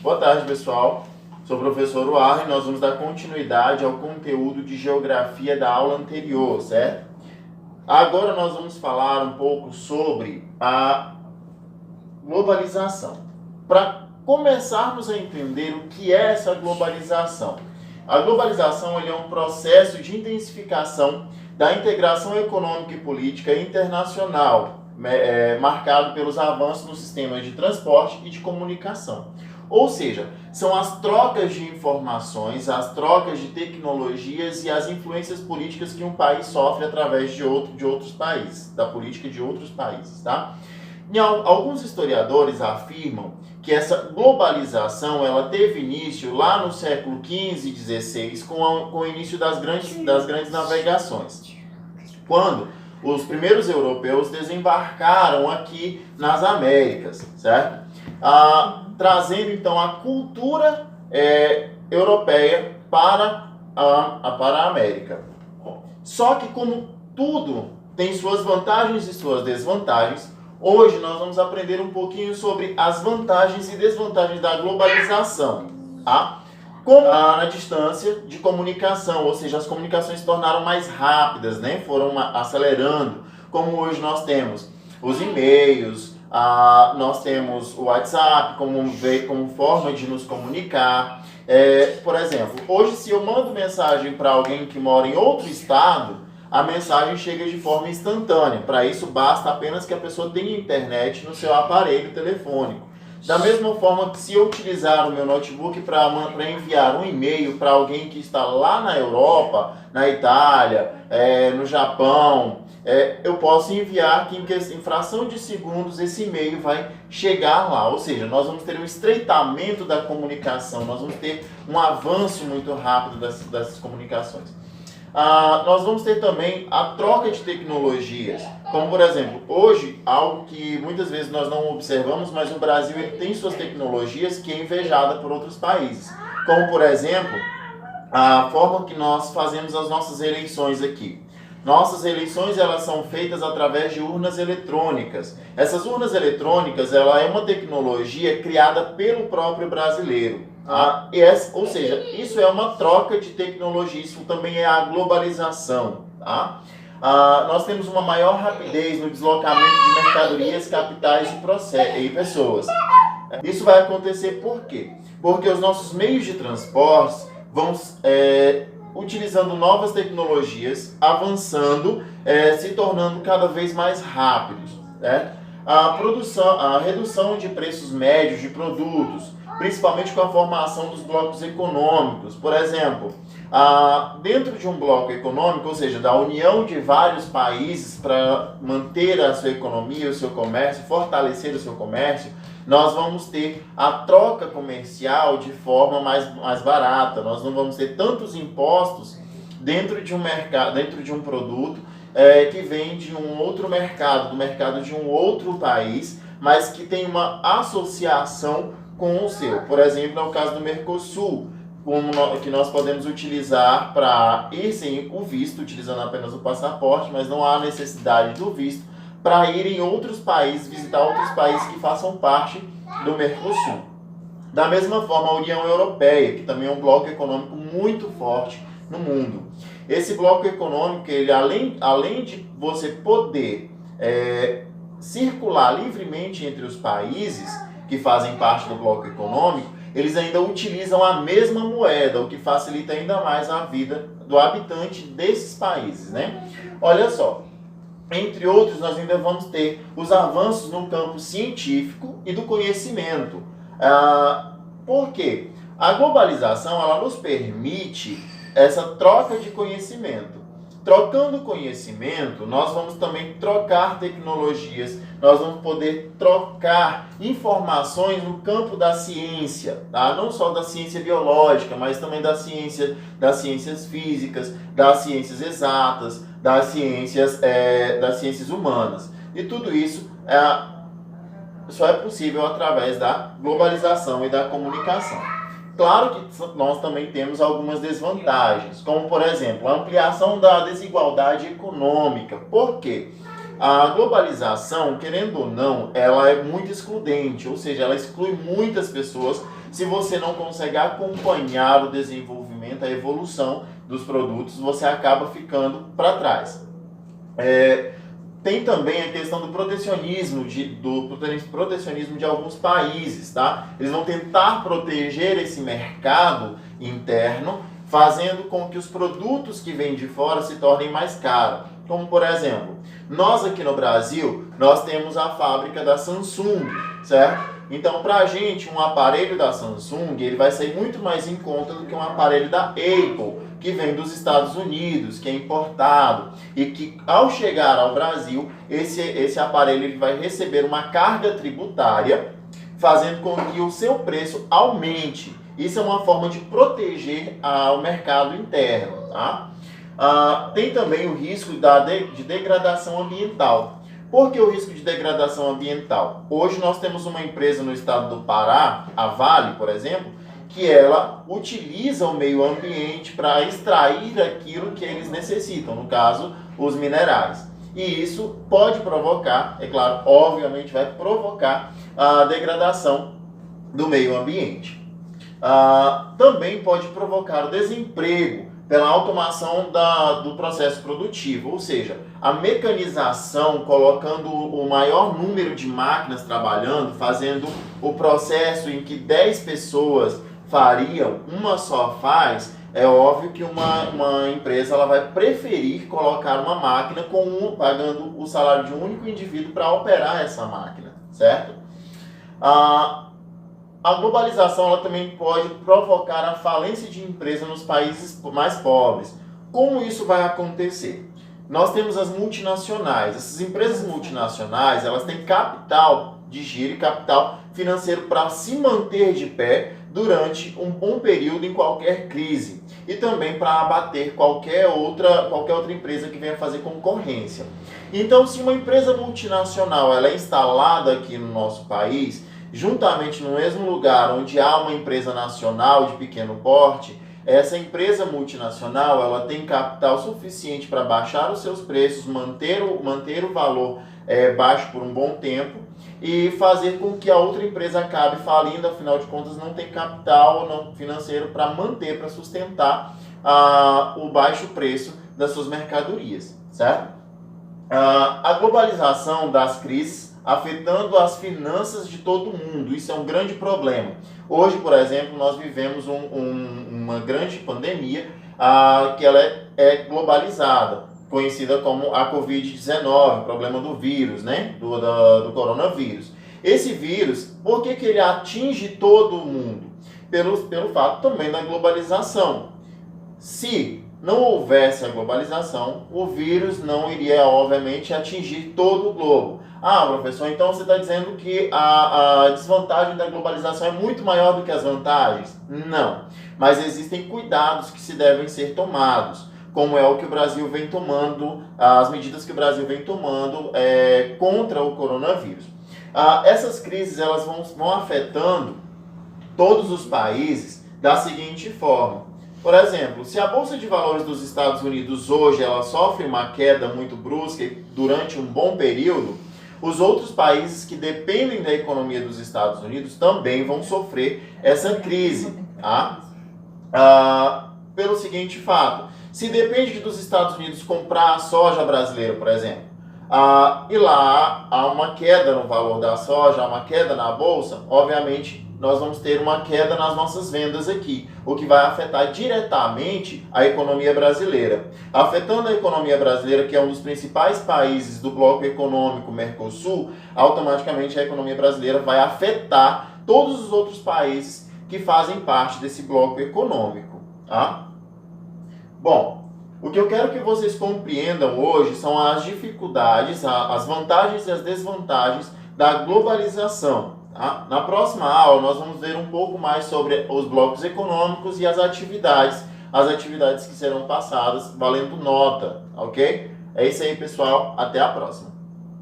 Boa tarde, pessoal. Sou o professor Uar e nós vamos dar continuidade ao conteúdo de geografia da aula anterior, certo? Agora nós vamos falar um pouco sobre a globalização. Para começarmos a entender o que é essa globalização. A globalização é um processo de intensificação da integração econômica e política internacional, marcado pelos avanços nos sistemas de transporte e de comunicação. Ou seja, são as trocas de informações, as trocas de tecnologias e as influências políticas que um país sofre através de outros países, da política de outros países, tá? E alguns historiadores afirmam que essa globalização ela teve início lá no século XV e XVI com o início das grandes navegações, quando os primeiros europeus desembarcaram aqui nas Américas, certo? Trazendo então a cultura europeia para a América. Só que como tudo tem suas vantagens e suas desvantagens, hoje nós vamos aprender um pouquinho sobre as vantagens e desvantagens da globalização, tá? Como na distância de comunicação, ou seja, as comunicações se tornaram mais rápidas, né? Foram acelerando, como hoje nós temos os e-mails, nós temos o WhatsApp como forma de nos comunicar. Por exemplo, hoje se eu mando mensagem para alguém que mora em outro estado, a mensagem chega de forma instantânea. Para isso basta apenas que a pessoa tenha internet no seu aparelho telefônico. Da mesma forma que se eu utilizar o meu notebook para enviar um e-mail para alguém que está lá na Europa, na Itália, no Japão, eu posso enviar que em fração de segundos esse e-mail vai chegar lá. Ou seja, nós vamos ter um estreitamento da comunicação, nós vamos ter um avanço muito rápido dessas comunicações. Nós vamos ter também a troca de tecnologias, como por exemplo, hoje, algo que muitas vezes nós não observamos, mas o Brasil ele tem suas tecnologias que é invejada por outros países, como por exemplo, a forma que nós fazemos as nossas eleições aqui. Nossas eleições elas são feitas através de urnas eletrônicas. Essas urnas eletrônicas ela é uma tecnologia criada pelo próprio brasileiro. Ou seja, isso é uma troca de tecnologia, isso também é a globalização. Tá? Nós temos uma maior rapidez no deslocamento de mercadorias, capitais e pessoas. Isso vai acontecer por quê? Porque os nossos meios de transporte vão utilizando novas tecnologias, avançando, se tornando cada vez mais rápidos. Né? A redução de preços médios de produtos, principalmente com a formação dos blocos econômicos. Por exemplo, dentro de um bloco econômico, ou seja, da união de vários países para manter a sua economia, o seu comércio, fortalecer o seu comércio, nós vamos ter a troca comercial de forma mais barata. Nós não vamos ter tantos impostos dentro de um mercado, dentro de um produto que vem de um outro mercado, do mercado de um outro país, mas que tem uma associação com o seu. Por exemplo, é o caso do Mercosul, que nós podemos utilizar para ir sem o visto, utilizando apenas o passaporte, mas não há necessidade do visto para ir em outros países, visitar outros países que façam parte do Mercosul. Da mesma forma, a União Europeia, que também é um bloco econômico muito forte no mundo. Esse bloco econômico, ele além de você poder circular livremente entre os países que fazem parte do bloco econômico, eles ainda utilizam a mesma moeda, o que facilita ainda mais a vida do habitante desses países, né? Olha só, entre outros, nós ainda vamos ter os avanços no campo científico e do conhecimento. Por quê? A globalização ela nos permite essa troca de conhecimento. Trocando conhecimento, nós vamos também trocar tecnologias, nós vamos poder trocar informações no campo da ciência, tá? Não só da ciência biológica, mas também das ciências físicas, das ciências exatas, das ciências humanas. E tudo isso só é possível através da globalização e da comunicação. Claro que nós também temos algumas desvantagens, como por exemplo, a ampliação da desigualdade econômica. Por quê? A globalização, querendo ou não, ela é muito excludente, ou seja, ela exclui muitas pessoas se você não consegue acompanhar o desenvolvimento, a evolução dos produtos, você acaba ficando para trás. Tem também a questão do protecionismo de alguns países, tá? Eles vão tentar proteger esse mercado interno, fazendo com que os produtos que vêm de fora se tornem mais caros. Como, por exemplo, nós aqui no Brasil, nós temos a fábrica da Samsung, certo? Então, para a gente, um aparelho da Samsung, ele vai sair muito mais em conta do que um aparelho da Apple, que vem dos Estados Unidos, que é importado, e que, ao chegar ao Brasil, esse aparelho ele vai receber uma carga tributária, fazendo com que o seu preço aumente. Isso é uma forma de proteger o mercado interno, tá? Tem também o risco de degradação ambiental. Por que o risco de degradação ambiental? Hoje nós temos uma empresa no estado do Pará, a Vale, por exemplo, que ela utiliza o meio ambiente para extrair aquilo que eles necessitam, no caso, os minerais. E isso pode provocar, é claro, obviamente vai provocar a degradação do meio ambiente. Também pode provocar o desemprego pela automação do processo produtivo, ou seja, a mecanização, colocando o maior número de máquinas trabalhando, fazendo o processo em que 10 pessoas fariam, uma só faz. É óbvio que uma empresa ela vai preferir colocar uma máquina pagando o salário de um único indivíduo para operar essa máquina, certo? A globalização ela também pode provocar a falência de empresas nos países mais pobres. Como isso vai acontecer? Nós temos as multinacionais. Essas empresas multinacionais, elas têm capital de giro e capital financeiro para se manter de pé durante um bom período em qualquer crise e também para abater qualquer outra empresa que venha fazer concorrência. Então, se uma empresa multinacional ela é instalada aqui no nosso país, juntamente no mesmo lugar onde há uma empresa nacional de pequeno porte, essa empresa multinacional ela tem capital suficiente para baixar os seus preços, manter o valor baixo por um bom tempo e fazer com que a outra empresa acabe falindo, afinal de contas não tem capital não financeiro para manter, para sustentar o baixo preço das suas mercadorias, certo? A globalização das crises afetando as finanças de todo mundo, isso é um grande problema. Hoje, por exemplo, nós vivemos uma grande pandemia que ela é globalizada, conhecida como a Covid-19, problema do vírus, né? do coronavírus. Esse vírus, por que ele atinge todo mundo? Pelo fato também da globalização. Se não houvesse a globalização, o vírus não iria, obviamente, atingir todo o globo. Professor, então você está dizendo que a desvantagem da globalização é muito maior do que as vantagens? Não, mas existem cuidados que se devem ser tomados, como é o que o Brasil vem tomando, as medidas que o Brasil vem tomando contra o coronavírus. Essas crises elas vão afetando todos os países da seguinte forma. Por exemplo, se a Bolsa de Valores dos Estados Unidos hoje ela sofre uma queda muito brusca durante um bom período, os outros países que dependem da economia dos Estados Unidos também vão sofrer essa crise, tá? Pelo seguinte fato, se depende dos Estados Unidos comprar a soja brasileira, por exemplo, e lá há uma queda no valor da soja, há uma queda na bolsa, obviamente nós vamos ter uma queda nas nossas vendas aqui, o que vai afetar diretamente a economia brasileira. Afetando a economia brasileira, que é um dos principais países do bloco econômico Mercosul, automaticamente a economia brasileira vai afetar todos os outros países que fazem parte desse bloco econômico. Tá? Bom, o que eu quero que vocês compreendam hoje são as dificuldades, as vantagens e as desvantagens da globalização. Tá? Na próxima aula, nós vamos ver um pouco mais sobre os blocos econômicos e as atividades que serão passadas valendo nota, ok? É isso aí, pessoal. Até a próxima.